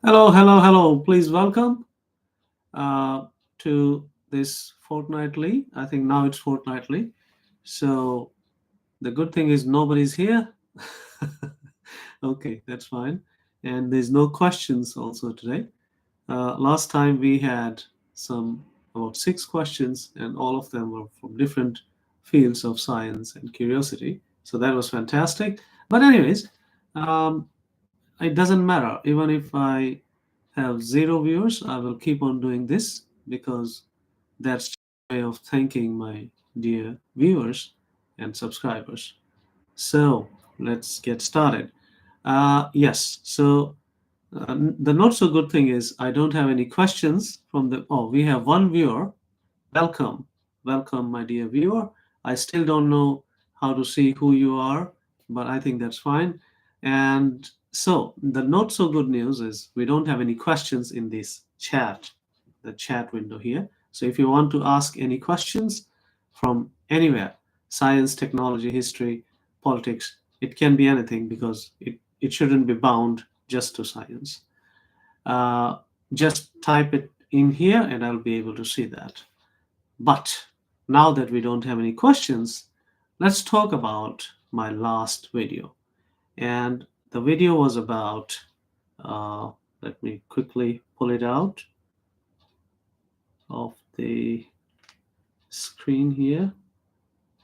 Hello, hello, hello. Please welcome uh, to this fortnightly. I think now it's fortnightly. So the good thing is nobody's here. Okay, that's fine. And there's no questions also today. Last time we had some about six questions, and all of them were from different fields of science and curiosity. So that was fantastic. But anyways, um, it doesn't matter. Even if I have zero viewers, I will keep on doing this because that's a way of thanking my dear viewers and subscribers. So let's get started. Yes, so the not so good thing is I don't have any questions from the. Oh, we have one viewer. Welcome, welcome, my dear viewer. I still don't know how to see who you are, but I think that's fine. And so the not so good news is we don't have any questions in this chat, the chat window here. So if you want to ask any questions from anywhere, science, technology, history, politics, it can be anything because it shouldn't be bound just to science. Uh, just type it in here and I'll be able to see that. But now that we don't have any questions, let's talk about my last video. And the video was about, uh, let me quickly pull it out of the screen here.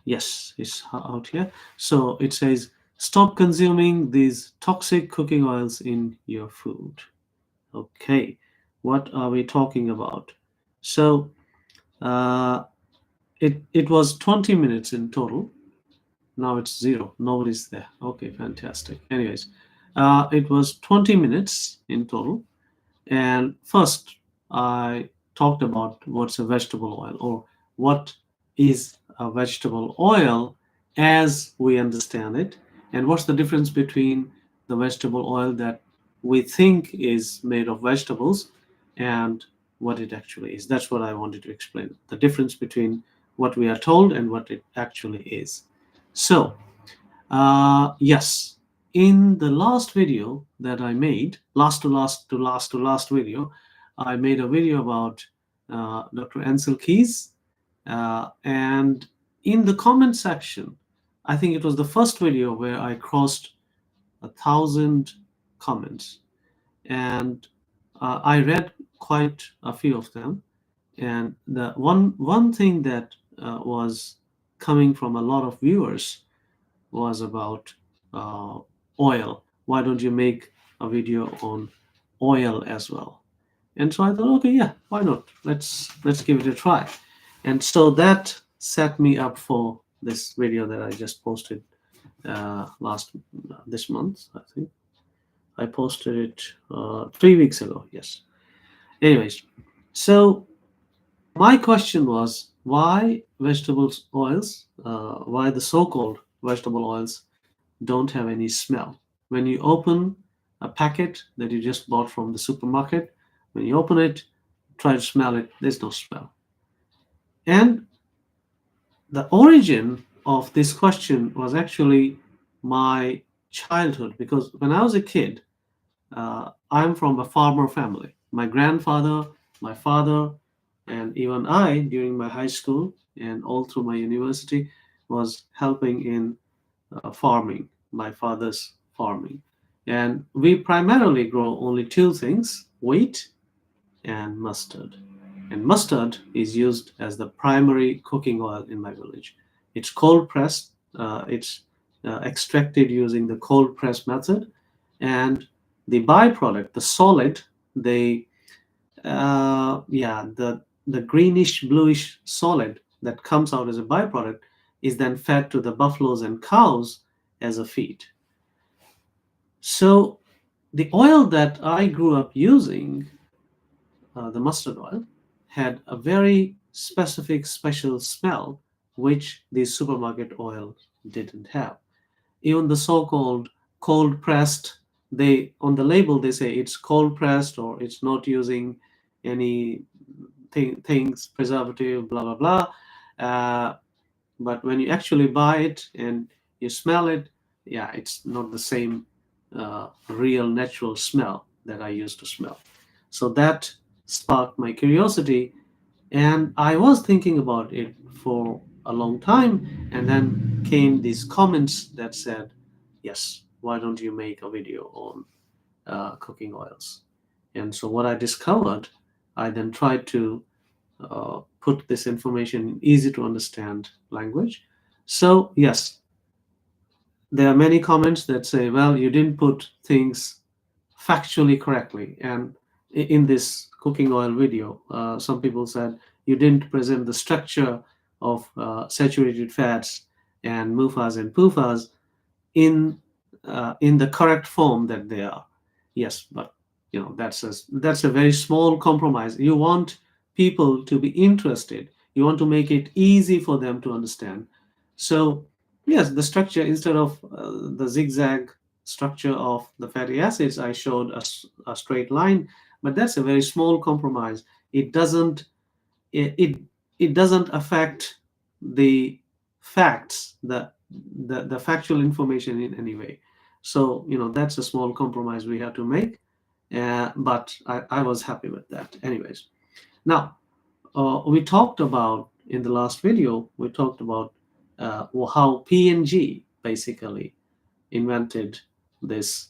Yes, it's out here. So it says, stop consuming these toxic cooking oils in your food. Okay, what are we talking about? So uh, it was 20 minutes in total. Now it's zero. Nobody's there. Okay, fantastic. Anyways, it was 20 minutes in total. And first, I talked about what's a vegetable oil or what is a vegetable oil as we understand it, and what's the difference between the vegetable oil that we think is made of vegetables and what it actually is. That's what I wanted to explain, the difference between what we are told and what it actually is. So, yes, in the last video that I made, last video, I made a video about Dr. Ansel Keys, and in the comment section, I think it was the first video where I crossed 1,000 comments, and I read quite a few of them. And the one thing that was coming from a lot of viewers was about uh, oil. Why don't you make a video on oil as well? And so I thought, okay, yeah, why not? Let's give it a try. And so that set me up for this video that I just posted last this month. I think I posted it 3 weeks ago. Yes. Anyways, so my question was why vegetables oils, why the so-called vegetable oils don't have any smell. When you open a packet that you just bought from the supermarket, when you open it, try to smell it, there's no smell. And the origin of this question was actually my childhood because when I was a kid, I'm from a farmer family. My grandfather, my father, and even I, during my high school and all through my university, was helping in farming, my father's farming. And we primarily grow only two things, wheat and mustard. And mustard is used as the primary cooking oil in my village. It's cold pressed, it's extracted using the cold press method. And the byproduct, the solid, the greenish bluish solid that comes out as a byproduct is then fed to the buffaloes and cows as a feed. So the oil that I grew up using, the mustard oil, had a very specific special smell which the supermarket oil didn't have. Even the so-called cold pressed, they on the label they say it's cold pressed or it's not using any things preservative blah blah blah, but when you actually buy it and you smell it, yeah, it's not the same real natural smell that I used to smell. So that sparked my curiosity, and I was thinking about it for a long time. And then came these comments that said, "Yes, why don't you make a video on cooking oils?" And so what I discovered, I then tried to put this information in easy to understand language. So yes, there are many comments that say, well, you didn't put things factually correctly. And in this cooking oil video, some people said you didn't present the structure of saturated fats and MUFAs and PUFAs in in the correct form that they are. Yes, but that's a very small compromise. You want people to be interested. You want to make it easy for them to understand. So yes, the structure, instead of the zigzag structure of the fatty acids, I showed a straight line, but that's a very small compromise. It doesn't it, it it doesn't affect the facts, the factual information in any way. So that's a small compromise we had to make, but I was happy with that anyways. Now, we talked about in the last video, we talked about how P&G basically invented this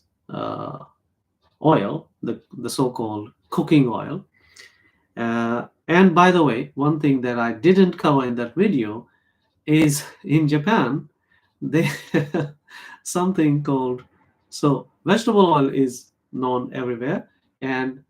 oil, the so-called cooking oil. And by the way, one thing that I didn't cover in that video is in Japan, they have something called, so vegetable oil is known everywhere, and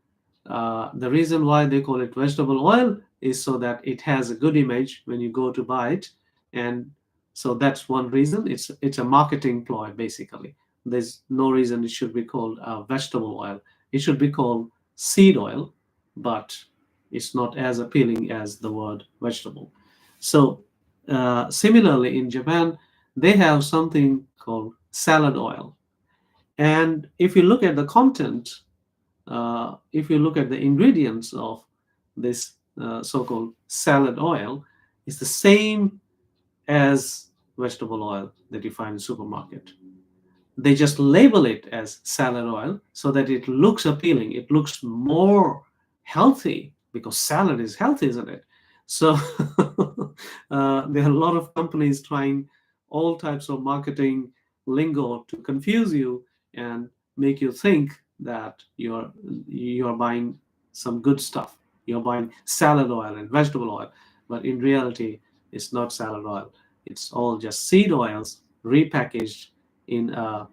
the reason why they call it vegetable oil is so that it has a good image when you go to buy it. And so that's one reason. It's a marketing ploy basically. There's no reason it should be called vegetable oil. It should be called seed oil, but it's not as appealing as the word vegetable. So similarly in Japan, they have something called salad oil. And if you look at the content, if you look at the ingredients of this so-called salad oil, it's the same as vegetable oil that you find in supermarket. They just label it as salad oil so that it looks appealing. It looks more healthy because salad is healthy, isn't it? So there are a lot of companies trying all types of marketing lingo to confuse you and make you think that you're buying some good stuff. You're buying salad oil and vegetable oil, but in reality, it's not salad oil. It's all just seed oils repackaged in a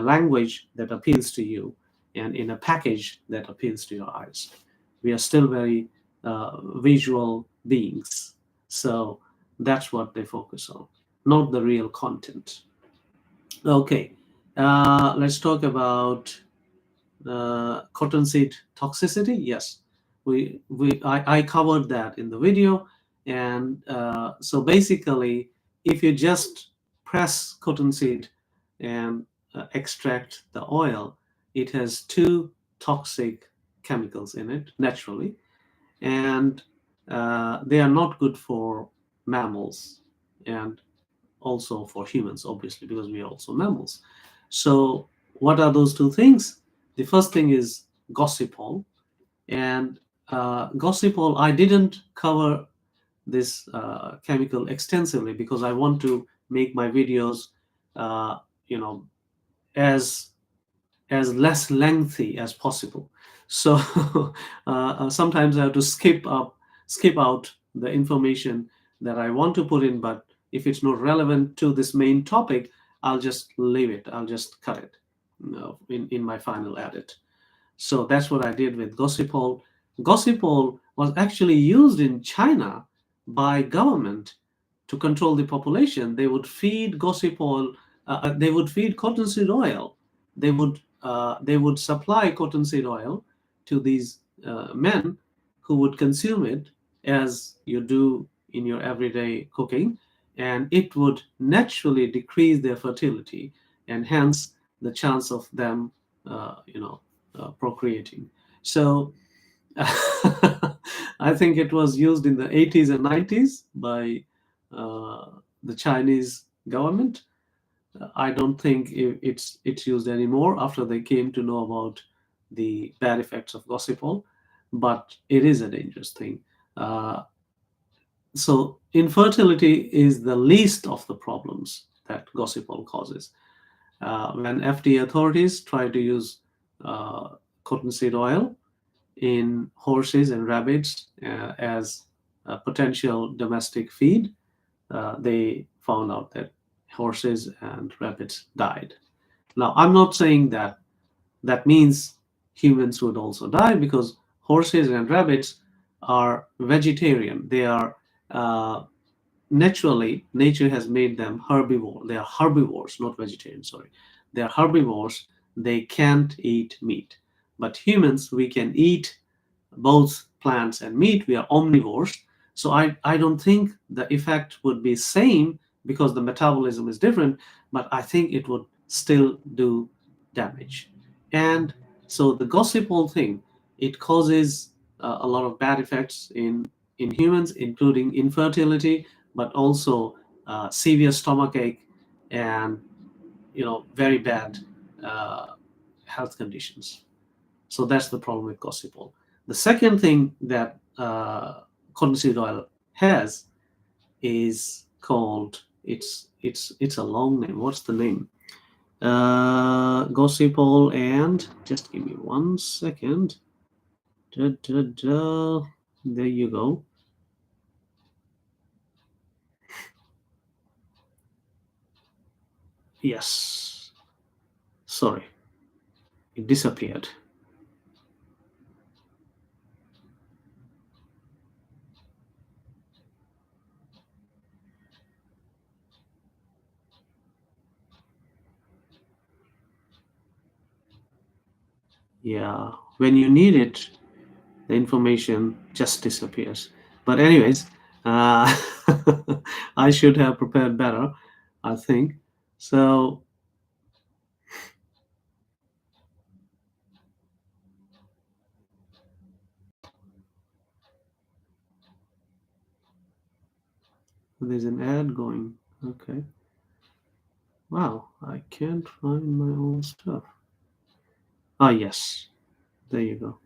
language that appeals to you and in a package that appeals to your eyes. We are still very visual beings. So that's what they focus on, not the real content. Okay, let's talk about cottonseed toxicity. Yes, I covered that in the video. And so basically, if you just press cottonseed and extract the oil, it has two toxic chemicals in it naturally, and they are not good for mammals and also for humans, obviously, because we are also mammals. So, what are those two things? The first thing is gossypol, and gossypol, I didn't cover this chemical extensively because I want to make my videos, uh, you know, as less lengthy as possible. So sometimes I have to skip out the information that I want to put in, but if it's not relevant to this main topic, I'll just leave it. I'll just cut it in my final edit. So that's what I did with Gossypol. Gossypol was actually used in China by government to control the population. They would feed Gossypol, they would feed cottonseed oil. They would supply cottonseed oil to these men who would consume it as you do in your everyday cooking, and it would naturally decrease their fertility and hence the chance of them, procreating. So I think it was used in the 80s and 90s by the Chinese government. I don't think it's used anymore after they came to know about the bad effects of gossipol, but it is a dangerous thing. Uh, so infertility is the least of the problems that gossipol causes. When FDA authorities try to use uh, cottonseed oil in horses and rabbits as a potential domestic feed, they found out that horses and rabbits died. Now, I'm not saying that that means humans would also die, because horses and rabbits are vegetarian. They are uh, naturally, nature has made them herbivore. They are herbivores, not vegetarians, sorry. They are herbivores. They can't eat meat. But humans, we can eat both plants and meat. We are omnivores. So I don't think the effect would be same, because the metabolism is different, but I think it would still do damage. And so the gossipol thing, it causes a lot of bad effects in humans, including infertility, but also severe stomach ache, and very bad uh, health conditions. So that's the problem with gossipol. The second thing that cottonseed oil has is called, it's a long name. What's the name? Gossipol, and just give me 1 second. Da, da, da. There you go. Yes. Sorry, it disappeared. Yeah, when you need it, the information just disappears. But anyways, uh, I should have prepared better, I think. So there's an ad going. Okay. Wow, I can't find my own stuff. Ah, yes. There you go.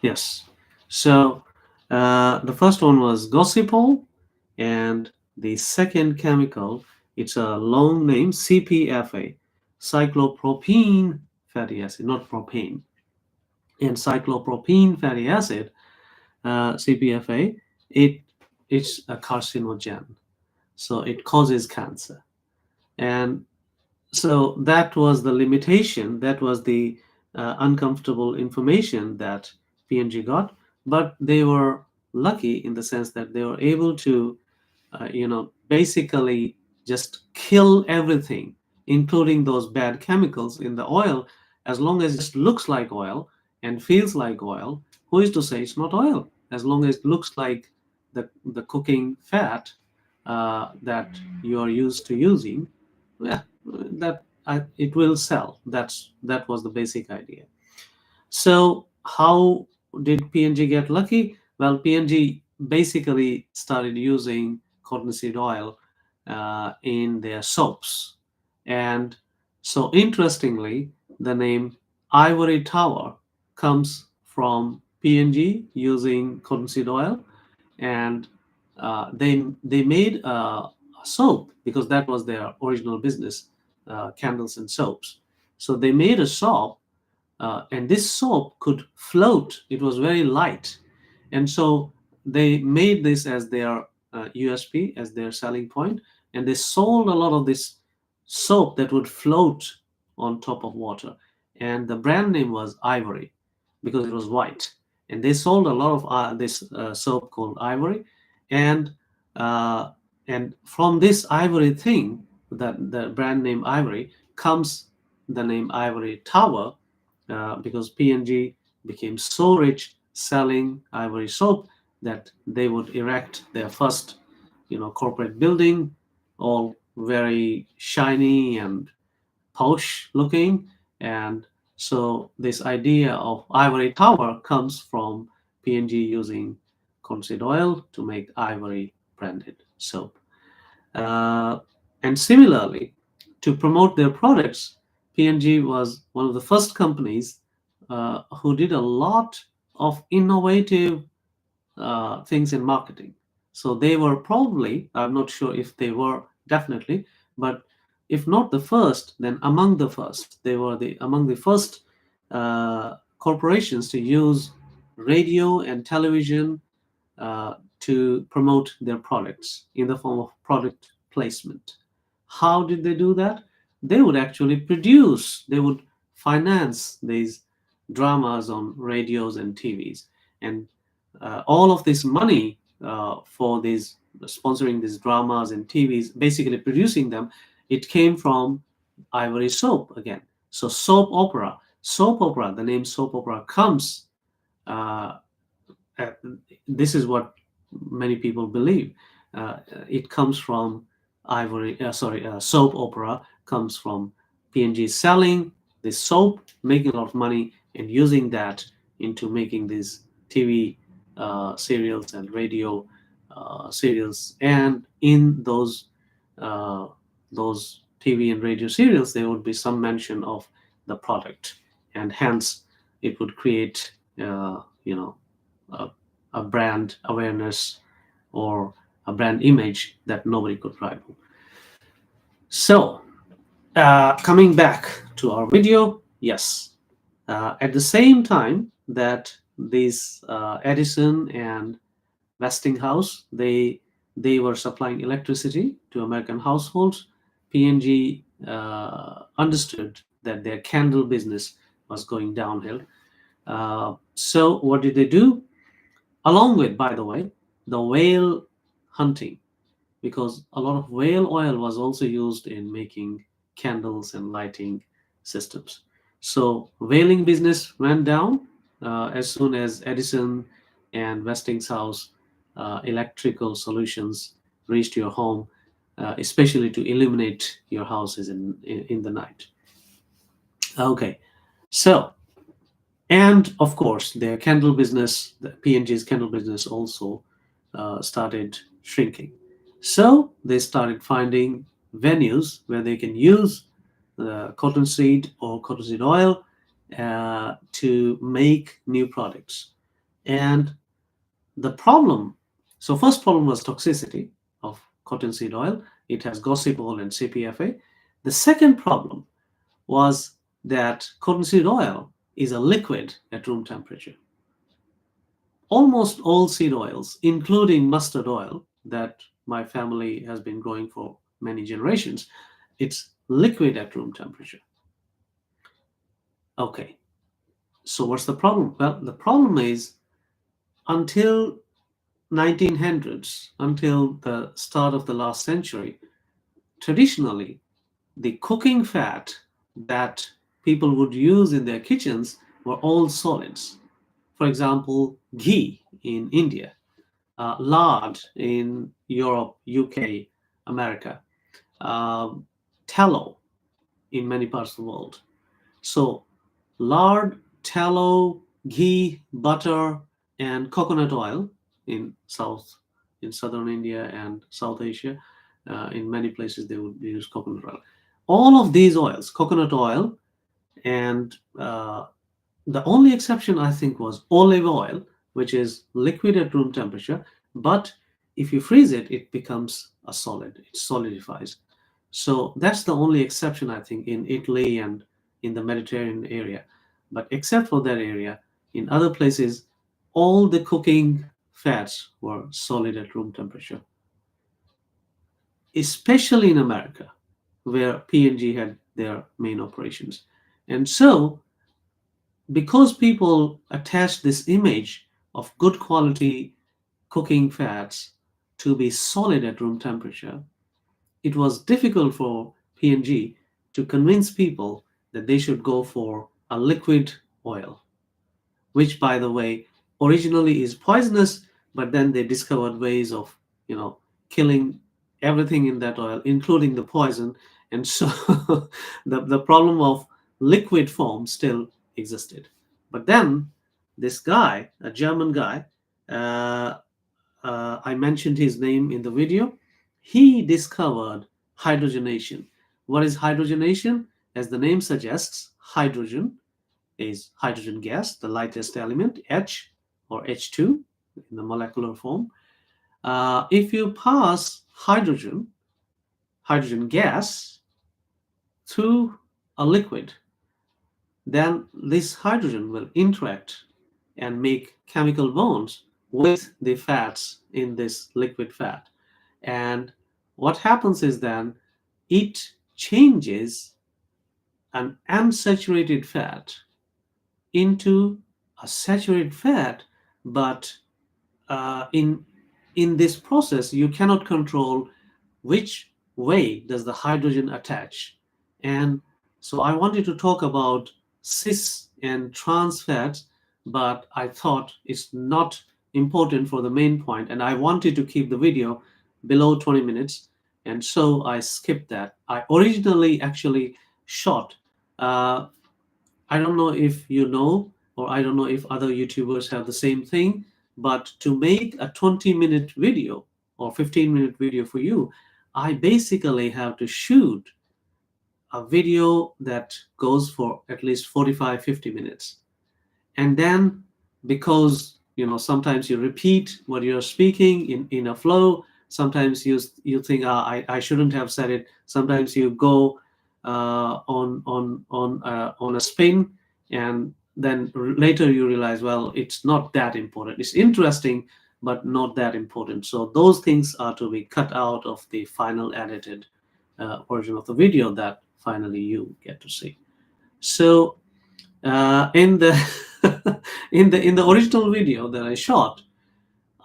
Yes. So the first one was gossipol, and the second chemical, it's a long name, CPFA, cyclopropene fatty acid, not propane. And cyclopropene fatty acid, CPFA, it's a carcinogen, so it causes cancer. And so that was the limitation, that was the uncomfortable information that PNG got, but they were lucky in the sense that they were able to basically just kill everything, including those bad chemicals in the oil. As long as it just looks like oil and feels like oil, who is to say it's not oil? As long as it looks like the cooking fat that you are used to using, yeah, it will sell. That was the basic idea. So how did PNG get lucky? Well, PNG basically started using cottonseed oil in their soaps. And so interestingly, the name Ivory Tower comes from PNG using cottonseed oil. And they made a soap, because that was their original business, candles and soaps. So they made a soap, and this soap could float. It was very light, and so they made this as their USP, as their selling point, and they sold a lot of this soap that would float on top of water. And the brand name was Ivory, because it was white. And they sold a lot of this soap called Ivory, and uh, and from this Ivory thing, that the brand name Ivory, comes the name Ivory Tower, because PNG became so rich selling ivory soap that they would erect their first corporate building, all very shiny and posh looking. And so this idea of ivory tower comes from P&G using cottonseed oil to make ivory branded soap. Uh, and similarly, to promote their products, P&G was one of the first companies who did a lot of innovative things in marketing. So they were probably, I'm not sure if they were definitely, but if not the first, then among the first. They were among the first corporations to use radio and television to promote their products in the form of product placement. How did they do that? They would actually they would finance these dramas on radios and TVs. And all of this money for these sponsoring these dramas and TVs, basically producing them, it came from Ivory Soap again. So soap opera, the name soap opera comes uh, uh, this is what many people believe. It comes from soap opera comes from P&G selling this soap, making a lot of money, and using that into making these TV serials and radio serials. And in uh, those TV and radio serials, there would be some mention of the product, and hence it would create, a, a brand awareness or a brand image that nobody could rival. So, coming back to our video, yes, at the same time that these Edison and Westinghouse, they were supplying electricity to American households. P&G understood that their candle business was going downhill. So what did they do? Along with, by the way, the whale hunting, because a lot of whale oil was also used in making candles and lighting systems. So whaling business went down as soon as Edison and Westinghouse electrical solutions reached your home, especially to illuminate your houses in the night. Okay, so, and of course, their candle business, the P&G's candle business, also started shrinking. So they started finding venues where they can use cottonseed or cottonseed oil to make new products. And the problem, so first problem was toxicity of cottonseed oil. It has gossypol and CPFA. The second problem was that cottonseed oil is a liquid at room temperature. Almost all seed oils, including mustard oil that my family has been growing for many generations, it's liquid at room temperature. Okay, so what's the problem? Well, the problem is until 1900s, until the start of the last century, traditionally, the cooking fat that people would use in their kitchens were all solids. For example, ghee in India, lard in Europe, UK, America, tallow in many parts of the world. So, lard, tallow, ghee, butter, and coconut oil in southern India and South Asia. In many places, they would use coconut oil. All of these oils, coconut oil, and the only exception I think was olive oil, which is liquid at room temperature, but if you freeze it, it becomes a solid, it solidifies. So that's the only exception I think in Italy and in the Mediterranean area. But except for that area, in other places, all the cooking fats were solid at room temperature, especially in America, where P&G had their main operations. And so, because people attach this image of good quality cooking fats to be solid at room temperature, it was difficult for P&G to convince people that they should go for a liquid oil, which, by the way, originally is poisonous, but then they discovered ways of, killing everything in that oil, including the poison. And so the problem of liquid form still existed. But then this guy, a German guy, uh, I mentioned his name in the video, he discovered hydrogenation. What is hydrogenation? As the name suggests, hydrogen is hydrogen gas, the lightest element, H or H2 in the molecular form. If you pass hydrogen gas through a liquid, then this hydrogen will interact and make chemical bonds with the fats in this liquid fat. And what happens is then it changes an unsaturated fat into a saturated fat, but in this process you cannot control which way does the hydrogen attach. And so I wanted to talk about cis and trans fats, but I thought it's not important for the main point, and I wanted to keep the video below 20 minutes, and so I skipped that. I originally actually shot, uh, I don't know if you know, or I don't know if other YouTubers have the same thing, but to make a 20-minute video or 15-minute video for you, I basically have to shoot a video that goes for at least 45, 50 minutes. And then because sometimes you repeat what you're speaking in a flow, sometimes you think, I shouldn't have said it, sometimes you go on a spin, and then later you realize, well, it's not that important. It's interesting, but not that important. So those things are to be cut out of the final edited version of the video that finally you get to see. So in the in the original video that I shot,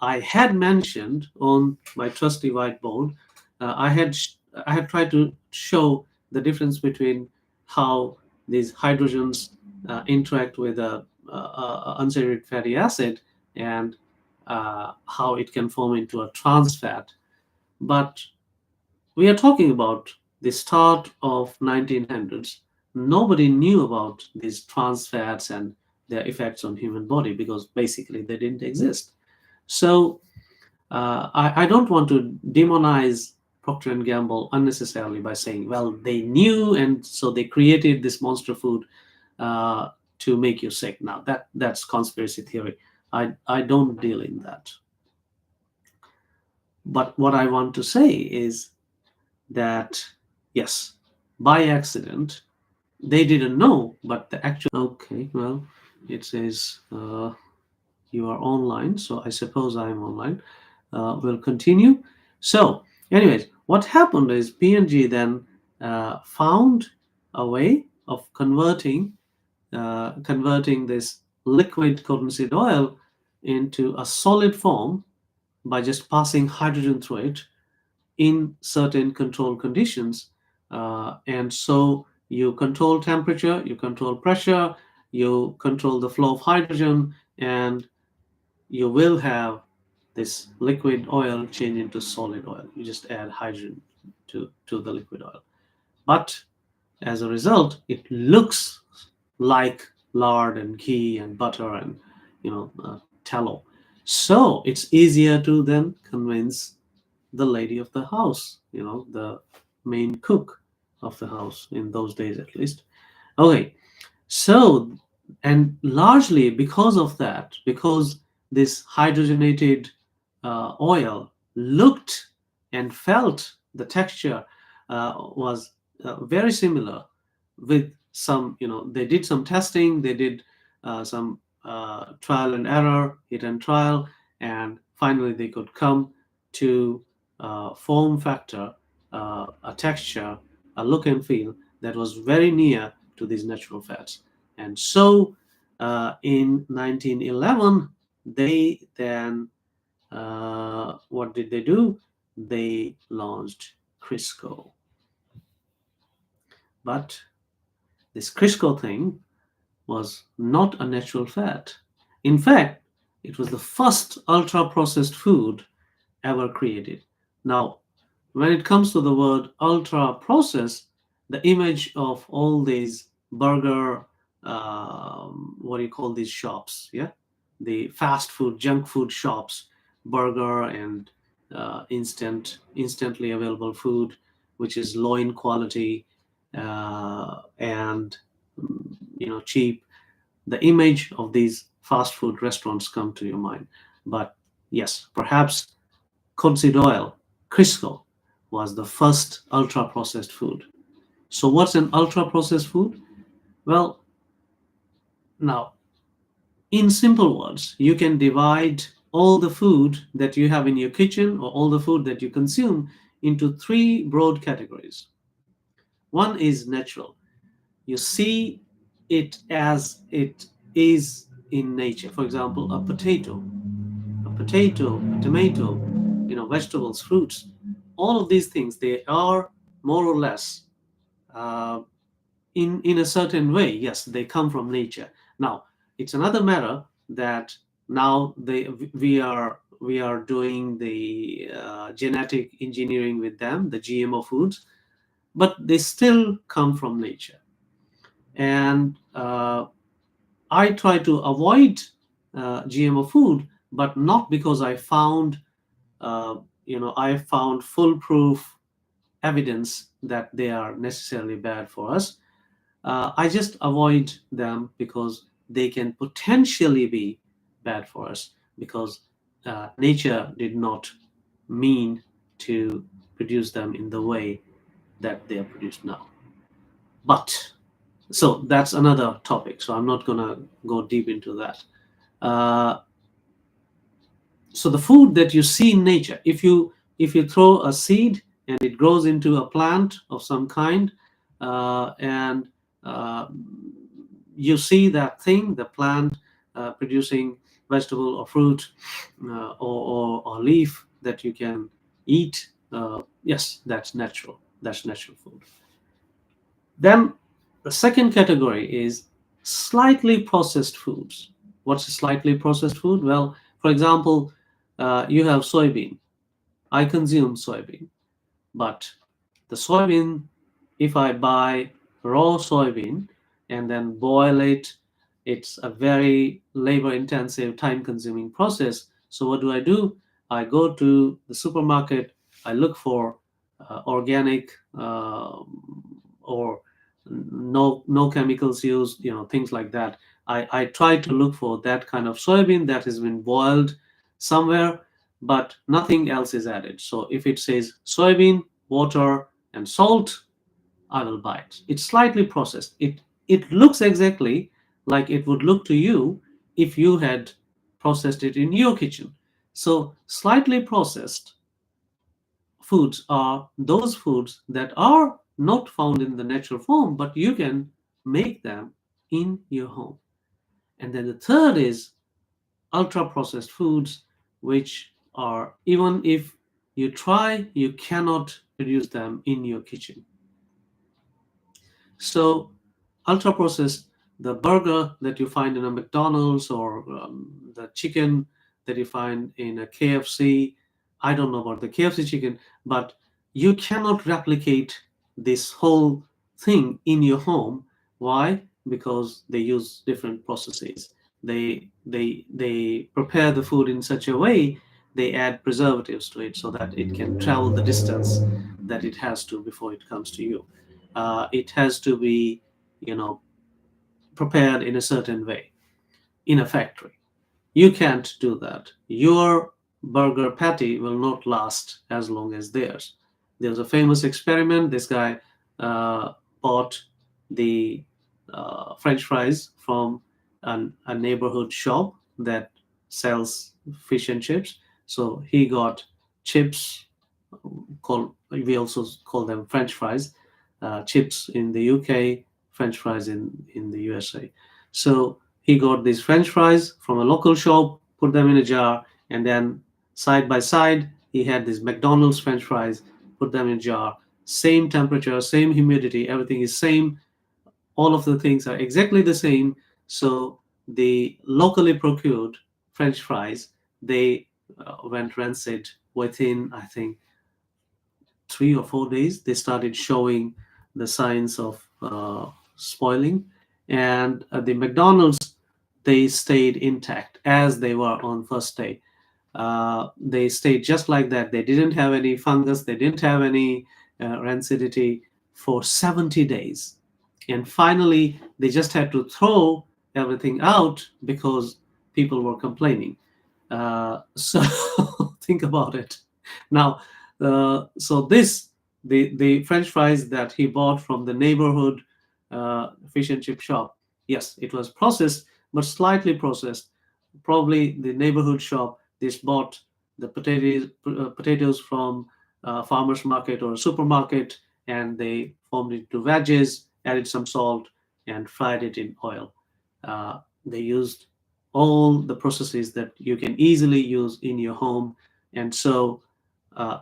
I had mentioned on my trusty whiteboard, I had tried to show the difference between how these hydrogens interact with a unsaturated fatty acid, and how it can form into a trans fat. But we are talking about the start of 1900s. Nobody knew about these trans fats and their effects on human body, because basically they didn't exist. So I don't want to demonize Procter and Gamble unnecessarily by saying, well, they knew and so they created this monster food to make you sick. Now that's conspiracy theory. I don't deal in that. But what I want to say is that, yes, by accident, they didn't know, but the actual, okay, well, it says you are online, so I suppose I'm online. We'll continue. So anyways, what happened is P&G then found a way of converting this liquid cottonseed oil into a solid form by just passing hydrogen through it in certain controlled conditions. And so you control temperature, you control pressure, you control the flow of hydrogen, and you will have this liquid oil change into solid oil. You just add hydrogen to the liquid oil. But as a result, it looks like lard and ghee and butter and tallow. So it's easier to then convince the lady of the house, the main cook of the house in those days, at least. Okay, so, and largely because of that, because this hydrogenated oil looked and felt, the texture was very similar, with some, they did some testing, they did some trial and error, hit and trial, and finally they could come to form factor, a texture, a look and feel that was very near to these natural fats. And so in 1911, they then, what did they do? They launched Crisco. But this Crisco thing was not a natural fat. In fact, it was the first ultra processed food ever created. Now, when it comes to the word ultra processed, the image of all these burger, what do you call these shops? Yeah, the fast food, junk food shops, burger and instantly available food, which is low in quality and cheap. The image of these fast food restaurants come to your mind. But yes, perhaps cod oil, Crisco, was the first ultra processed food. So, what's an ultra processed food? Well, now, in simple words, you can divide all the food that you have in your kitchen or all the food that you consume into three broad categories. One is natural. You see it as it is in nature. For example, a tomato, vegetables, fruits, all of these things, they are more or less uh, in a certain way. Yes, they come from nature. Now, it's another matter that now we are doing the genetic engineering with them, the GMO foods, but they still come from nature. And I try to avoid GMO food, but not because uh, I found foolproof evidence that they are necessarily bad for us. I just avoid them because they can potentially be bad for us because nature did not mean to produce them in the way that they are produced now. But so that's another topic. So I'm not gonna go deep into that. Uh, so the food that you see in nature, if you throw a seed and it grows into a plant of some kind, and uh, you see that thing, the plant producing vegetable or fruit or leaf that you can eat, yes, that's natural food. Then the second category is slightly processed foods. What's a slightly processed food? Well, for example, you have soybean. I consume soybean, but the soybean, if I buy raw soybean and then boil it, it's a very labor intensive, time consuming process. So, what do? I go to the supermarket, I look for organic or no chemicals used, things like that. I try to look for that kind of soybean that has been boiled somewhere, but nothing else is added. So if it says soybean, water, and salt, I will buy it. It's slightly processed. It looks exactly like it would look to you if you had processed it in your kitchen. So slightly processed foods are those foods that are not found in the natural form, but you can make them in your home. And then the third is ultra processed foods, which are, even if you try, you cannot produce them in your kitchen. So, ultra processed, the burger that you find in a McDonald's or the chicken that you find in a KFC. I don't know about the KFC chicken, but you cannot replicate this whole thing in your home. Why? Because they use different processes. They prepare the food in such a way, they add preservatives to it so that it can travel the distance that it has to before it comes to you. It has to be, you know, prepared in a certain way in a factory. You can't do that. Your burger patty will not last as long as theirs. There's a famous experiment. This guy bought the French fries from a neighborhood shop that sells fish and chips. So he got chips, called, we also call them French fries, chips in the UK, French fries in the USA. So he got these French fries from a local shop, put them in a jar, and then side by side, he had these McDonald's French fries, put them in a jar. Same temperature, same humidity, everything is same. All of the things are exactly the same. So the locally procured French fries, they went rancid within, I think, 3 or 4 days, they started showing the signs of spoiling. And the McDonald's, they stayed intact as they were on first day. They stayed just like that. They didn't have any fungus, they didn't have any rancidity for 70 days. And finally, they just had to throw everything out because people were complaining. So think about it. Now, so this the French fries that he bought from the neighborhood fish and chip shop. Yes, it was processed, but slightly processed. Probably the neighborhood shop this bought the potatoes from farmers market or a supermarket, and they formed it into wedges, added some salt, and fried it in oil. They used all the processes that you can easily use in your home, and so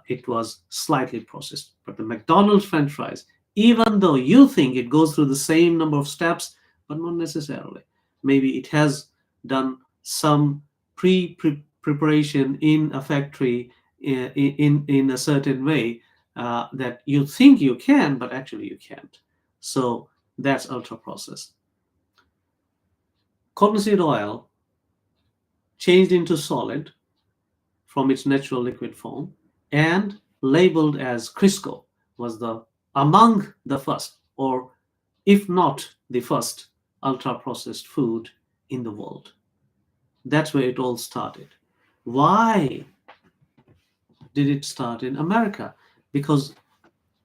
it was slightly processed. But the McDonald's French fries, even though you think it goes through the same number of steps, but not necessarily. Maybe it has done some preparation in a factory in a certain way that you think you can, but actually you can't. So that's ultra processed. Cottonseed oil changed into solid from its natural liquid form and labeled as Crisco was the among the first, or if not the first, ultra processed food in the world. That's where it all started. Why did it start in America? Because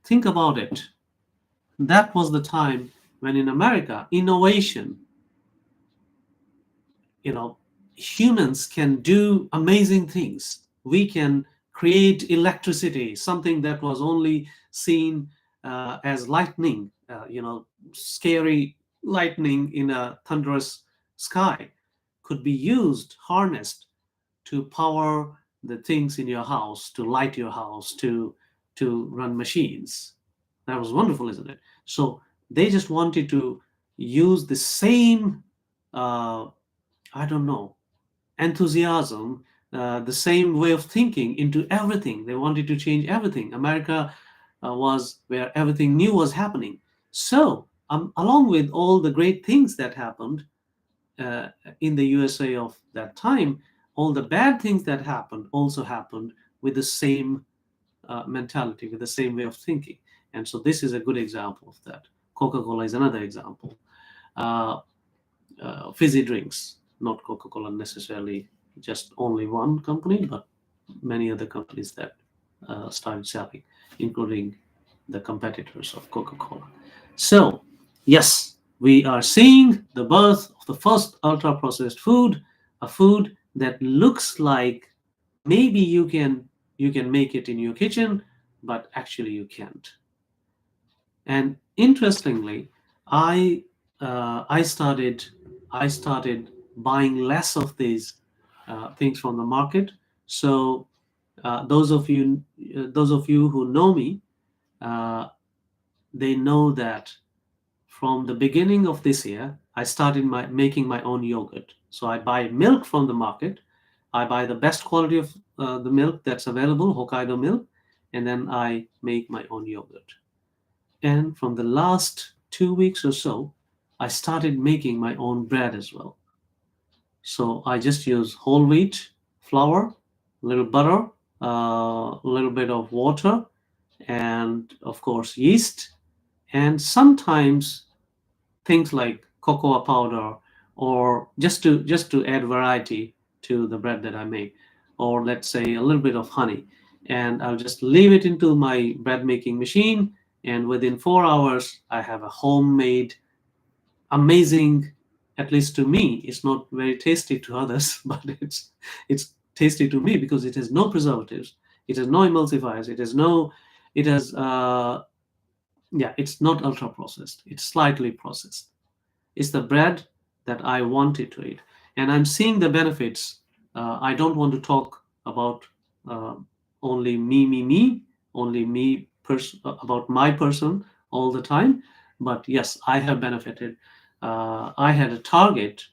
think about it. That was the time when in America, innovation, you know, humans can do amazing things. We can create electricity, something that was only seen as lightning, scary lightning in a thunderous sky, could be used, harnessed to power the things in your house, to light your house, to run machines. That was wonderful, isn't it? So they just wanted to use the same, uh, I don't know, enthusiasm, the same way of thinking into everything. They wanted to change everything. America was where everything new was happening. So, along with all the great things that happened uh, in the USA of that time, all the bad things that happened also happened with the same mentality, with the same way of thinking. And so, this is a good example of that. Coca Cola is another example. Uh, Fizzy drinks, not Coca Cola necessarily, just only one company, but many other companies that started selling, including the competitors of Coca Cola. So, yes, we are seeing the birth of the first ultra processed food, a food that looks like maybe you can make it in your kitchen, but actually you can't. And interestingly, I I started buying less of these things from the market. So those of you who know me, uh, they know that from the beginning of this year, I started making my own yogurt. So I buy milk from the market. I buy the best quality of the milk that's available, Hokkaido milk, and then I make my own yogurt. And from the last 2 weeks or so, I started making my own bread as well. So I just use whole wheat flour, a little butter, a little bit of water, and of course yeast, and sometimes things like cocoa powder, or just to add variety to the bread that I make, or let's say a little bit of honey, and I'll just leave it into my bread making machine, and within 4 hours I have a homemade amazing. At least to me, it's not very tasty to others, but it's tasty to me because it has no preservatives, it has no emulsifiers, it has yeah, it's not ultra processed, it's slightly processed. It's the bread that I wanted to eat, and I'm seeing the benefits. I don't want to talk about uh, only me, only about my person all the time, but yes, I have benefited. I had a target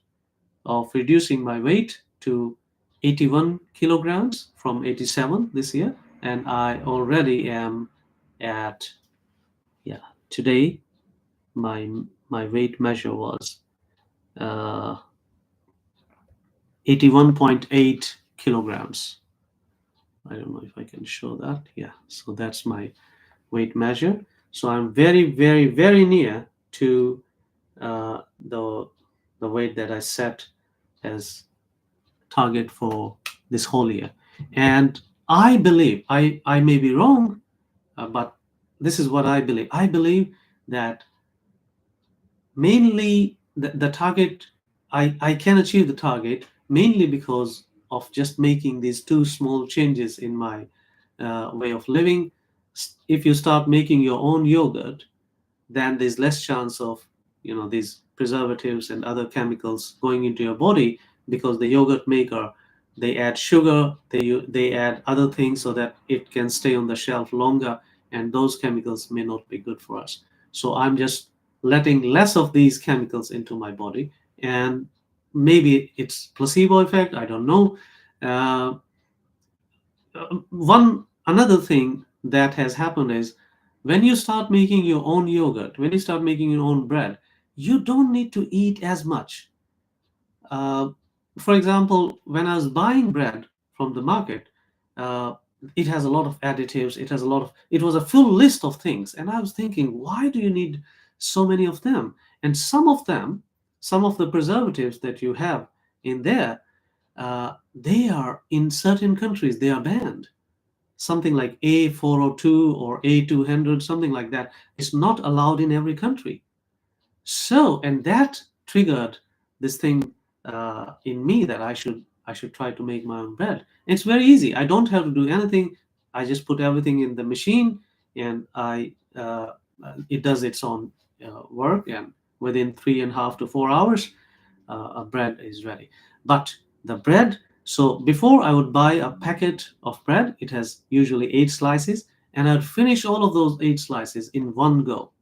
of reducing my weight to 81 kilograms from 87 this year, and I already am at, yeah, today my my weight measure was uh, 81.8 kilograms. I don't know if I can show that. Yeah, so that's my weight measure. So I'm very, very, very near to uh, the the weight that I set as target for this whole year. And I believe, I may be wrong, but this is what I believe. I believe that mainly the target, I can achieve the target mainly because of just making these two small changes in my way of living. If you start making your own yogurt, then there's less chance of these preservatives and other chemicals going into your body, because the yogurt maker, they add sugar, they add other things so that it can stay on the shelf longer, and those chemicals may not be good for us. So I'm just letting less of these chemicals into my body, and maybe it's placebo effect, I don't know. One another thing that has happened is, when you start making your own yogurt, when you start making your own bread, you don't need to eat as much. uh, for example, when I was buying bread from the market, uh, it has a lot of additives, it was a full list of things, and I was thinking, why do you need so many of them? And some of the preservatives that you have in there, they are, in certain countries they are banned. Something like A402 or A200, something like that, is not allowed in every country. So, and that triggered this thing in me, that I should try to make my own bread. It's very easy. I don't have to do anything. I just put everything in the machine, and it does its own work. And within 3.5 to 4 hours, a bread is ready. But the bread, so before I would buy a packet of bread, it has usually 8 slices, and I'd finish all of those 8 slices in one go,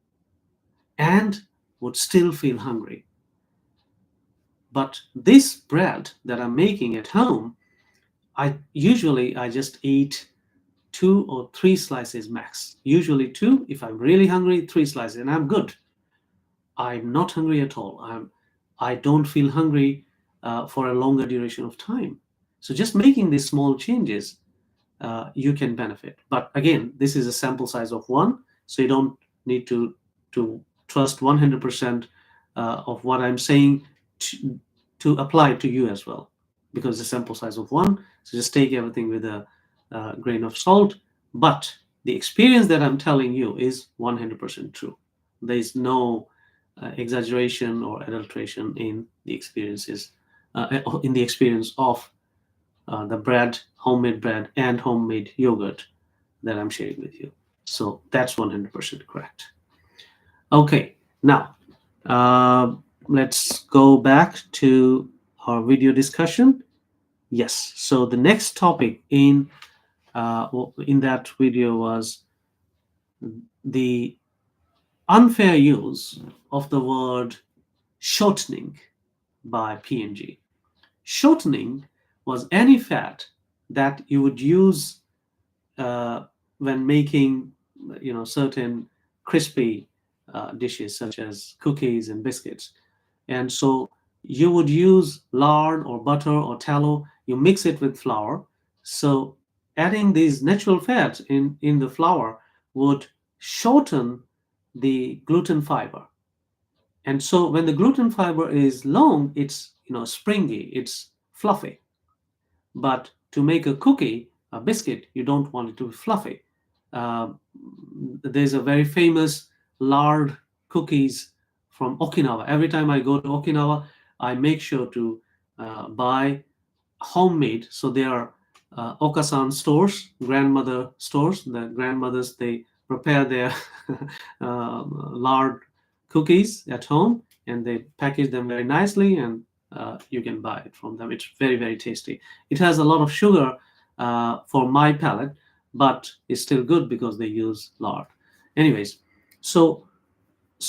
and would still feel hungry. But this bread that I'm making at home, I just eat 2 or 3 slices max. Usually two. If I'm really hungry, 3 slices, and I'm good. I'm not hungry at all. I don't feel hungry for a longer duration of time. So just making these small changes, you can benefit. But again, this is a sample size of one, so you don't need to trust 100% of what I'm saying to, to apply to you as well, because the sample size of one. So just take everything with a grain of salt. But the experience that I'm telling you is 100% true. There is no exaggeration or adulteration in the experiences, in the experience of the bread, homemade bread, and homemade yogurt that I'm sharing with you. So that's 100% correct. Okay, now let's go back to our video discussion. Yes, so the next topic in that video was the unfair use of the word shortening by P&G. Shortening was any fat that you would use uh, when making certain crispy dishes such as cookies and biscuits. And so you would use lard or butter or tallow, you mix it with flour. So adding these natural fats in the flour would shorten the gluten fiber. And so when the gluten fiber is long, it's springy, it's fluffy. But to make a cookie, a biscuit, you don't want it to be fluffy. Uh, there's a very famous lard cookies from Okinawa. Every time I go to Okinawa, I make sure to buy homemade. So they are Okasan stores, grandmother stores. The grandmothers, they prepare their lard cookies at home, and they package them very nicely, and you can buy it from them. It's very, very tasty. It has a lot of sugar for my palate, but it's still good because they use lard. Anyways, so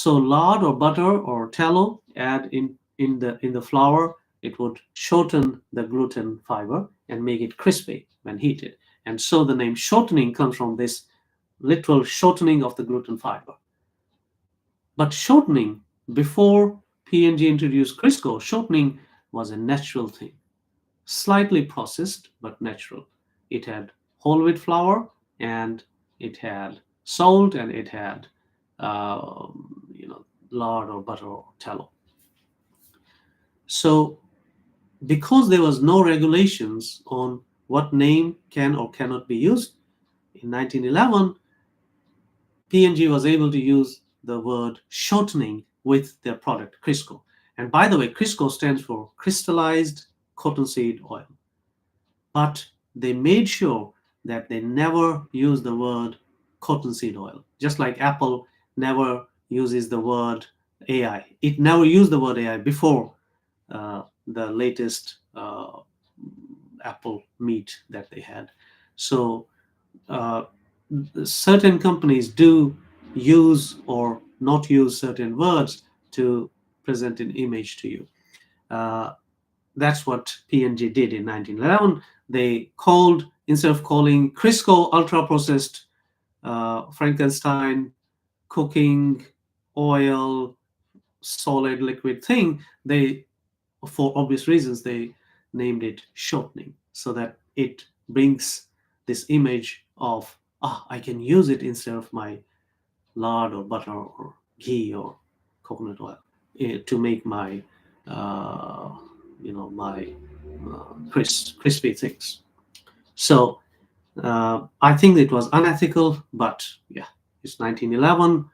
lard or butter or tallow, add in the flour. It would shorten the gluten fiber and make it crispy when heated. And so the name shortening comes from this literal shortening of the gluten fiber. But shortening, before P&G introduced Crisco, shortening was a natural thing, slightly processed but natural. It had whole wheat flour, and it had salt, and it had you know, lard or butter or tallow. So because there was no regulations on what name can or cannot be used, in 1911 P&G was able to use the word shortening with their product Crisco. And by the way, Crisco stands for crystallized cottonseed oil. But they made sure that they never use the word cottonseed oil. Just like Apple never uses the word AI. It never used the word AI before the latest Apple meet that they had. So uh, certain companies do use or not use certain words to present an image to you. Uh, that's what P&G did in 1911. They called, instead of calling Crisco ultra processed Frankenstein cooking oil solid liquid thing, they, for obvious reasons, they named it shortening, so that it brings this image of, I can use it instead of my lard or butter or ghee or coconut oil to make my uh, my crispy things. So I think it was unethical, but yeah, it's 1911.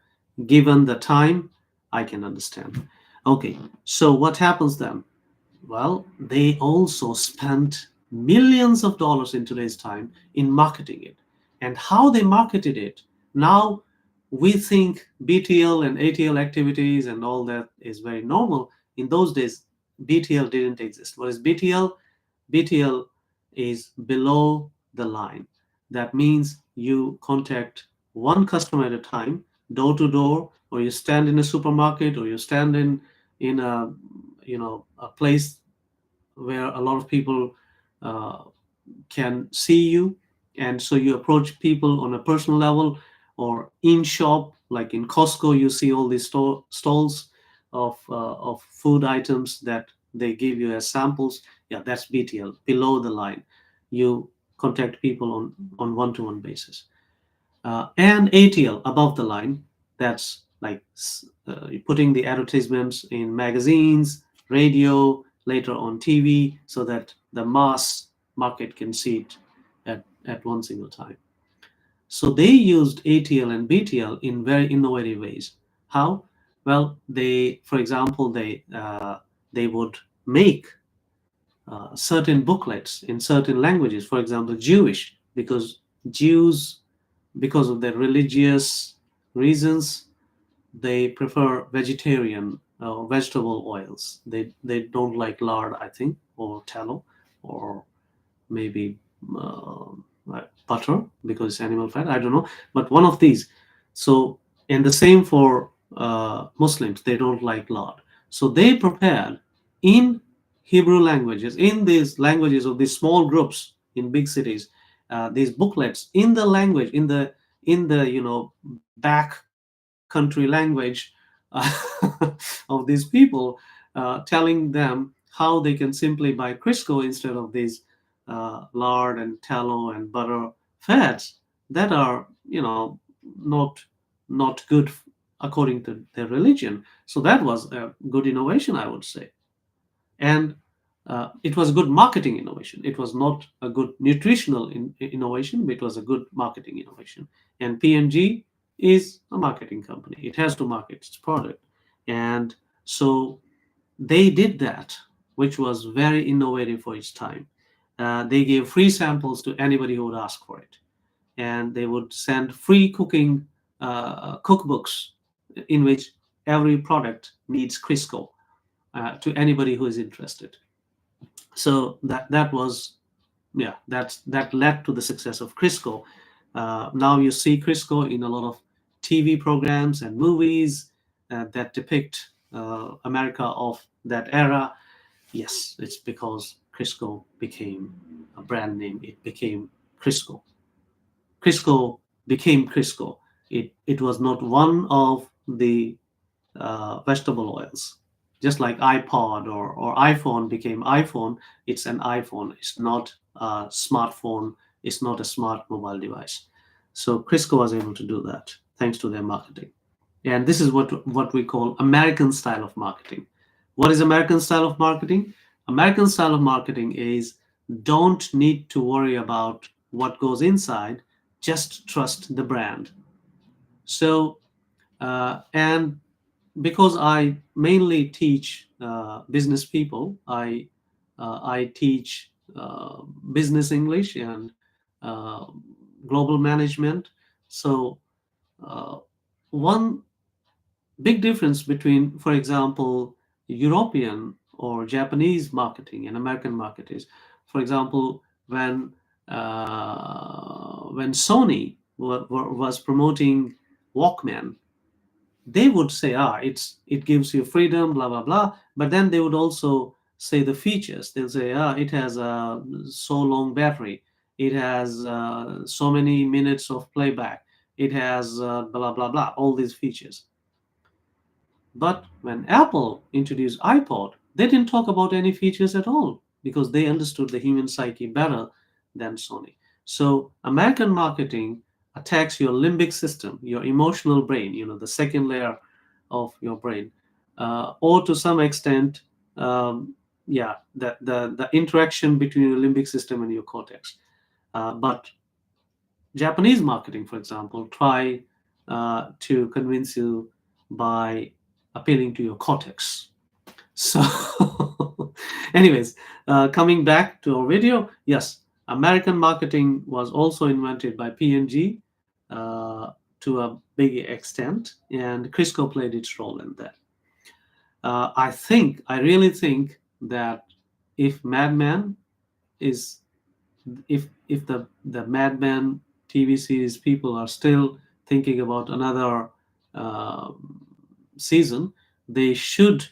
Given the time, I can understand. Okay, so what happens then? Well, they also spent millions of dollars in today's time in marketing it. And how they marketed it, now we think BTL and ATL activities and all that is very normal. In those days, BTL didn't exist. What is BTL? BTL is below the line. That means you contact one customer at a time, door to door, or you stand in a supermarket, or you stand in a place where a lot of people uh, can see you, and so you approach people on a personal level, or in shop like in Costco you see all these stalls of food items that they give you as samples. Yeah, that's BTL, below the line. You contact people on one-to-one basis. And ATL, above the line, that's like putting the advertisements in magazines, radio, later on TV, so that the mass market can see it at one single time. So they used ATL and BTL in very innovative ways. How? Well, for example, they would make certain booklets in certain languages. For example, Jewish, because Jews, because of their religious reasons, they prefer vegetarian vegetable oils. They don't like lard, I think, or tallow, or maybe butter because it's animal fat. I don't know, but one of these. So, and the same for Muslims. They don't like lard. So they prepared in Hebrew languages, in these languages of these small groups in big cities, these booklets in the language, in the back country language of these people, telling them how they can simply buy Crisco instead of these lard and tallow and butter fats that are not good according to their religion. So that was a good innovation, I would say. And it was good marketing innovation. It was not a good nutritional innovation, but it was a good marketing innovation. And P&G is a marketing company. It has to market its product. And so they did that, which was very innovative for its time. They gave free samples to anybody who would ask for it. And they would send free cooking cookbooks in which every product needs Crisco to anybody who is interested. So that was, yeah, that led to the success of Crisco. Now you see Crisco in a lot of TV programs and movies that depict America of that era. Yes, it's because Crisco became a brand name. It became Crisco. Crisco became Crisco. It was not one of the vegetable oils. Just like iPod or iPhone became iPhone, it's an iPhone. It's not a smartphone. It's not a smart mobile device. So Crisco was able to do that thanks to their marketing. And this is what we call American style of marketing. What is American style of marketing? American style of marketing is don't need to worry about what goes inside, just trust the brand. So, and because I mainly teach business people, I teach business English and uh, global management. So uh, one big difference between, for example, European or Japanese marketing and American market is, for example, when Sony was promoting Walkman, they would say, it gives you freedom, blah blah blah. But then they would also say the features. They'll say, it has a so long battery, it has so many minutes of playback, it has blah blah blah, all these features. But when Apple introduced iPod, they didn't talk about any features at all because they understood the human psyche better than Sony. So American marketing attacks your limbic system, your emotional brain, the second layer of your brain, or to some extent, the interaction between your limbic system and your cortex. But Japanese marketing, for example, try to convince you by appealing to your cortex. So, anyways, coming back to our video, yes, American marketing was also invented by P&G to a big extent, and Crisco played its role in that. I really think that if Mad Men is if the Mad Men TV series people are still thinking about another uh, season, they should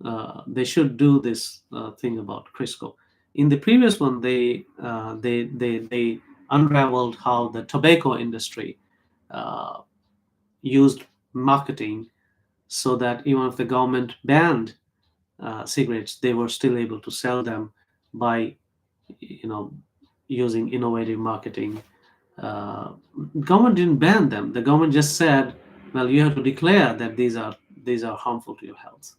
do this thing about Crisco. In the previous one, they unraveled how the tobacco industry uh, used marketing so that even if the government banned cigarettes, they were still able to sell them by you know using innovative marketing. uh, Government didn't ban them. The government just said, well, you have to declare that these are harmful to your health,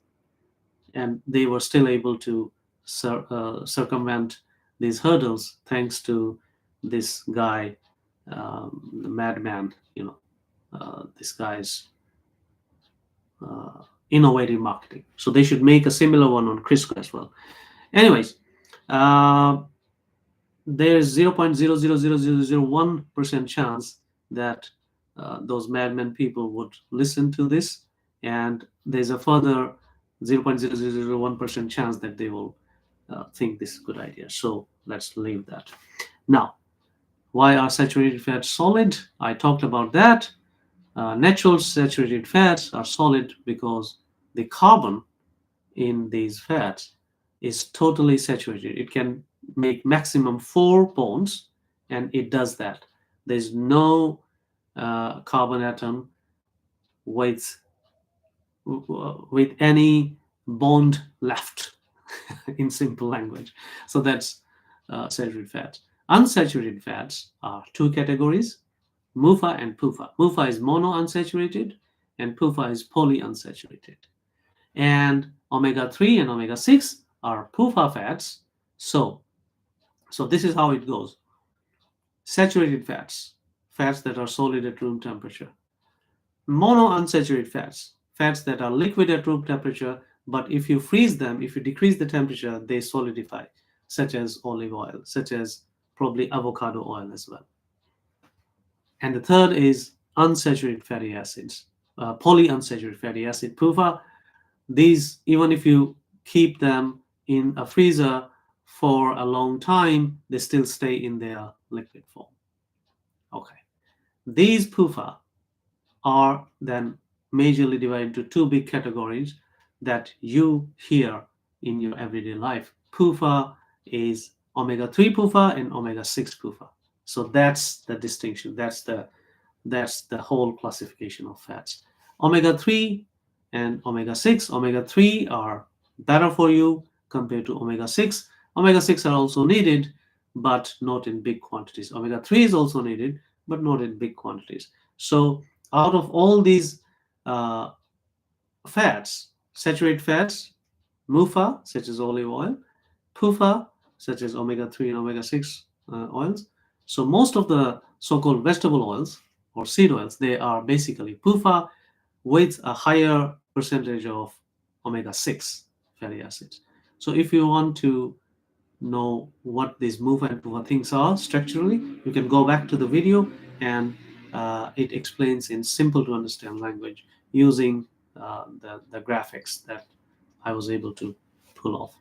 and they were still able to circumvent these hurdles thanks to this guy, the madman. This guy's innovative marketing. So they should make a similar one on Crisco as well. Anyways, uh, there's 0.00001% chance that those madmen people would listen to this, and there's a further 0.0001% chance that they will think this is a good idea. So let's leave that. Now, why are saturated fats solid? I talked about that. Natural saturated fats are solid because the carbon in these fats is totally saturated. It can make maximum 4 bonds, and it does that. There's no carbon atom with any bond left in simple language. So that's saturated fats. Unsaturated fats are two categories: MUFA and PUFA. MUFA is monounsaturated, and PUFA is polyunsaturated. And omega-3 and omega-6 are PUFA fats. So this is how it goes. Saturated fats, fats that are solid at room temperature. Monounsaturated fats, fats that are liquid at room temperature, but if you freeze them, if you decrease the temperature, they solidify, such as olive oil, such as probably avocado oil as well. And the third is unsaturated fatty acids, polyunsaturated fatty acid, PUFA. These, even if you keep them in a freezer for a long time, they still stay in their liquid form. Okay. These PUFA are then majorly divided into two big categories that you hear in your everyday life. PUFA is omega-3 PUFA and omega-6 PUFA. So that's the distinction. That's the That's the whole classification of fats. Omega 3 and omega 6. Omega 3 are better for you compared to omega 6. Omega 6 are also needed, but not in big quantities. Omega 3 is also needed, but not in big quantities. So, out of all these uh, fats, saturated fats, MUFA, such as olive oil, PUFA, such as omega 3 and omega 6 oils. So, most of the so called vegetable oils or seed oils, they are basically PUFA with a higher percentage of omega 6 fatty acids. So, if you want to know what these MUFA and PUFA things are structurally, you can go back to the video, and it explains in simple to understand language using the graphics that I was able to pull off.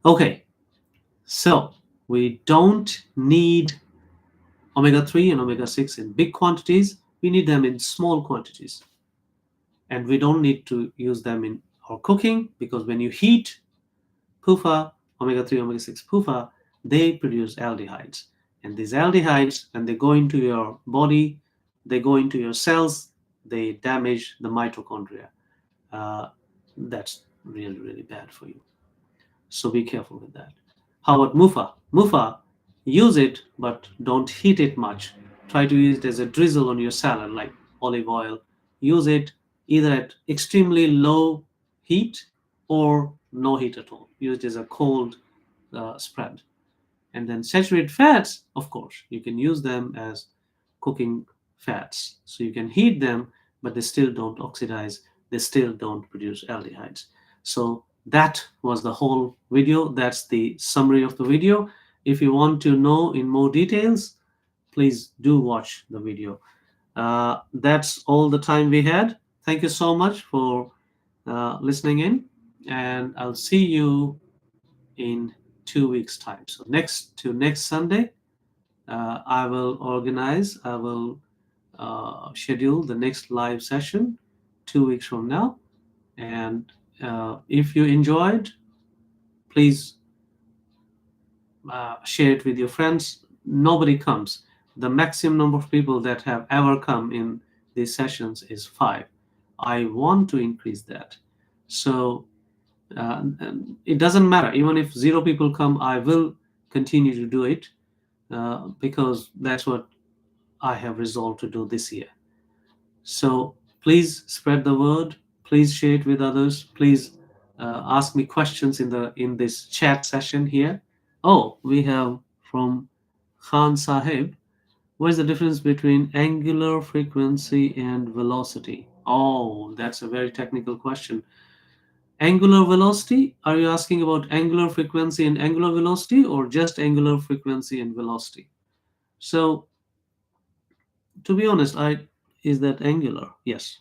Okay, so we don't need omega 3 and omega 6 in big quantities, we need them in small quantities. And we don't need to use them in our cooking, because when you heat PUFA, omega 3, omega 6 PUFA, they produce aldehydes. And these aldehydes, when they go into your body, they go into your cells, they damage the mitochondria. That's really, really bad for you. So be careful with that. How about MUFA? MUFA, use it, but don't heat it much. Try to use it as a drizzle on your salad, like olive oil. Use it either at extremely low heat or no heat at all. Use it as a cold spread. And then saturated fats, of course, you can use them as cooking fats. So you can heat them, but they still don't oxidize. They still don't produce aldehydes. So that was the whole video. That's the summary of the video. If you want to know in more details, please do watch the video. That's all the time we had. Thank you so much for listening in, and I'll see you in 2 weeks' time. So next Sunday, I will schedule the next live session 2 weeks from now. And if you enjoyed, please share it with your friends. Nobody comes. The maximum number of people that have ever come in these sessions is 5. I want to increase that. So it doesn't matter. Even if 0 people come, I will continue to do it because that's what I have resolved to do this year. So please spread the word. Please share it with others. Please ask me questions in this chat session here. Oh, we have from Khan Sahib. What is the difference between angular frequency and velocity? Oh, that's a very technical question. Angular velocity? Are you asking about angular frequency and angular velocity, or just angular frequency and velocity? So, to be honest, is that angular? Yes.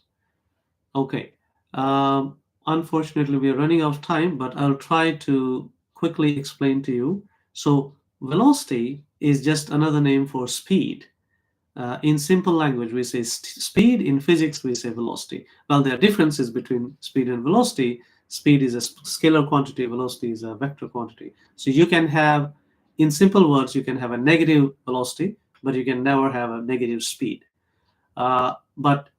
Okay. Unfortunately, we are running out of time, but I'll try to quickly explain to you. So, velocity is just another name for speed. In simple language, we say speed. In physics, we say velocity. Well, there are differences between speed and velocity. Speed is a scalar quantity, velocity is a vector quantity. So you can have, in simple words, you can have a negative velocity, but you can never have a negative speed. But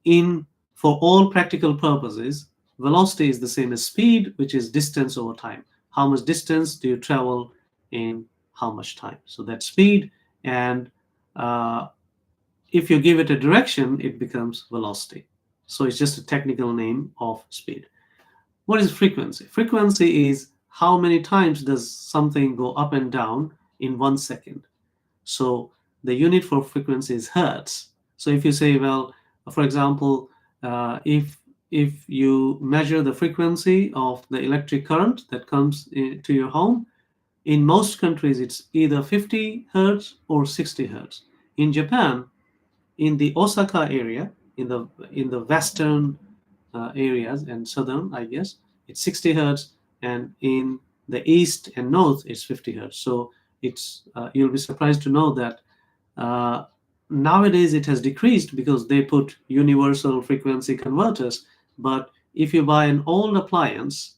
for all practical purposes, velocity is the same as speed, which is distance over time. How much distance do you travel in how much time? So that's speed. And if you give it a direction, it becomes velocity. So it's just a technical name of speed. What is frequency? Frequency is how many times does something go up and down in 1 second. So the unit for frequency is hertz. So if you say, well, for example, if you measure the frequency of the electric current that comes to your home, in most countries it's either 50 hertz or 60 hertz. In Japan, in the Osaka area, in the western areas and southern, I guess, it's 60 hertz, and in the east and north, it's 50 hertz. So it's you'll be surprised to know that nowadays it has decreased because they put universal frequency converters. But if you buy an old appliance,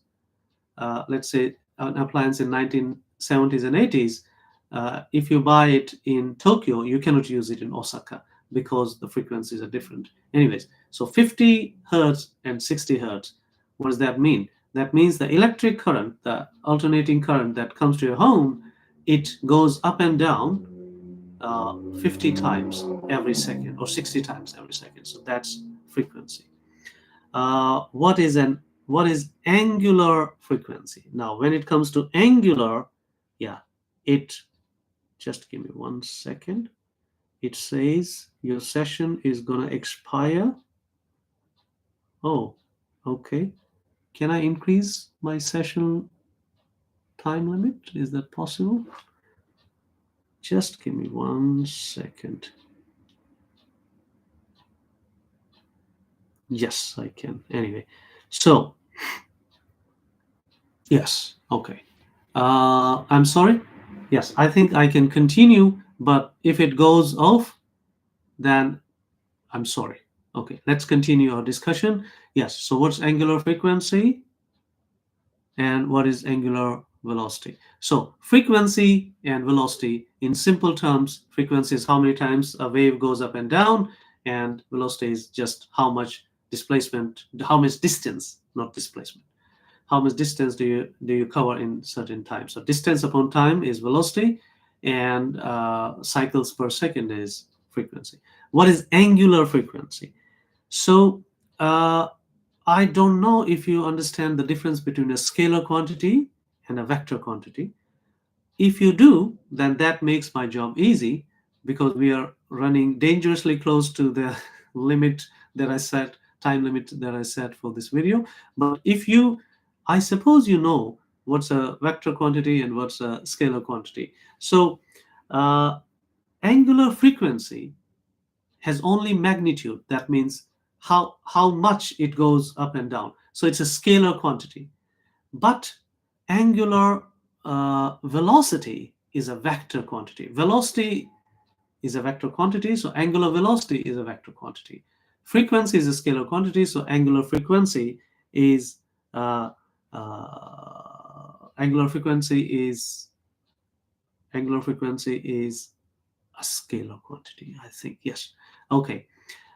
let's say an appliance in 1970s and 80s, if you buy it in Tokyo, you cannot use it in Osaka because the frequencies are different. Anyways, so 50 hertz and 60 hertz. What does that mean? That means the electric current, the alternating current that comes to your home, it goes up and down 50 times every second or 60 times every second. So that's frequency. What is angular frequency? Now, when it comes to angular, yeah, it just give me 1 second. It says your session is gonna expire. Oh, okay. Can I increase my session time limit? Is that possible? Just give me 1 second. Yes, I can. Anyway, so yes, okay. I'm sorry. Yes, I think I can continue, but if it goes off, then I'm sorry. Okay, let's continue our discussion. Yes, so what's angular frequency and what is angular velocity? So frequency and velocity, in simple terms, frequency is how many times a wave goes up and down, and velocity is just how much displacement, how much distance, not displacement. How much distance do you cover in certain time? So distance upon time is velocity, and cycles per second is frequency. What is angular frequency? So I don't know if you understand the difference between a scalar quantity and a vector quantity. If you do, then that makes my job easy, because we are running dangerously close to the limit that I set, time limit that I set for this video. But if you, I suppose you know what's a vector quantity and what's a scalar quantity. So angular frequency has only magnitude. That means how much it goes up and down. So it's a scalar quantity. But angular velocity is a vector quantity. Velocity is a vector quantity, so angular velocity is a vector quantity. Frequency is a scalar quantity, so angular frequency is uh, angular frequency is a scalar quantity, I think. Yes. Okay.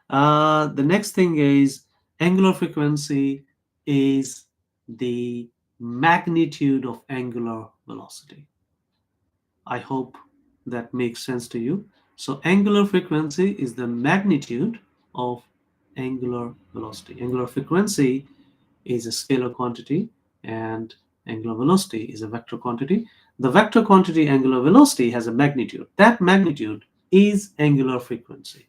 The next thing is angular frequency is the magnitude of angular velocity. I hope that makes sense to you. So angular frequency is the magnitude of angular velocity. Angular frequency is a scalar quantity and angular velocity is a vector quantity. The vector quantity angular velocity has a magnitude. That magnitude is angular frequency.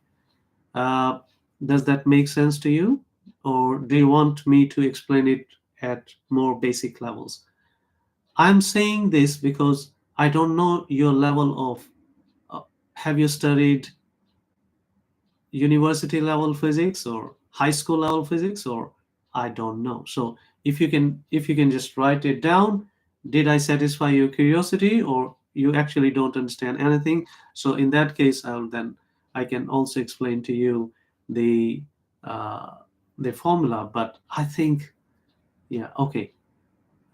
Does that make sense to you? Or do you want me to explain it at more basic levels? I'm saying this because I don't know your level of, have you studied university level physics or high school level physics, or I don't know. So if you can just write it down, did I satisfy your curiosity or you actually don't understand anything? So in that case, I can also explain to you the formula. But I think, yeah, okay.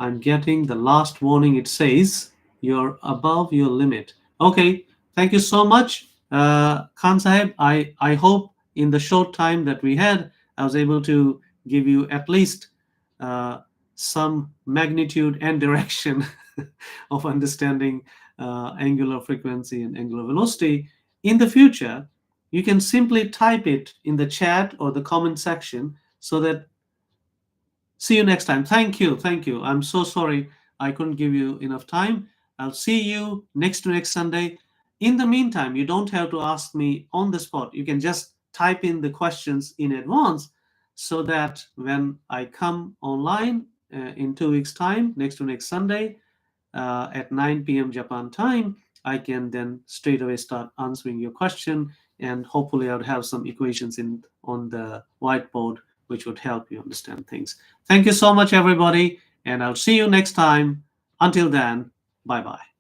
I'm getting the last warning. It says you're above your limit. Okay, thank you so much, Khan Sahib. I hope in the short time that we had, I was able to give you at least some magnitude and direction of understanding angular frequency and angular velocity. In the future, you can simply type it in the chat or the comment section so that. See you next time. Thank you. Thank you. I'm so sorry I couldn't give you enough time. I'll see you next Sunday. In the meantime, you don't have to ask me on the spot. You can just type in the questions in advance so that when I come online in 2 weeks' time, next Sunday at 9 p.m. Japan time, I can then straight away start answering your question, and hopefully I'll have some equations on the whiteboard which would help you understand things. Thank you so much, everybody, and I'll see you next time. Until then, bye-bye.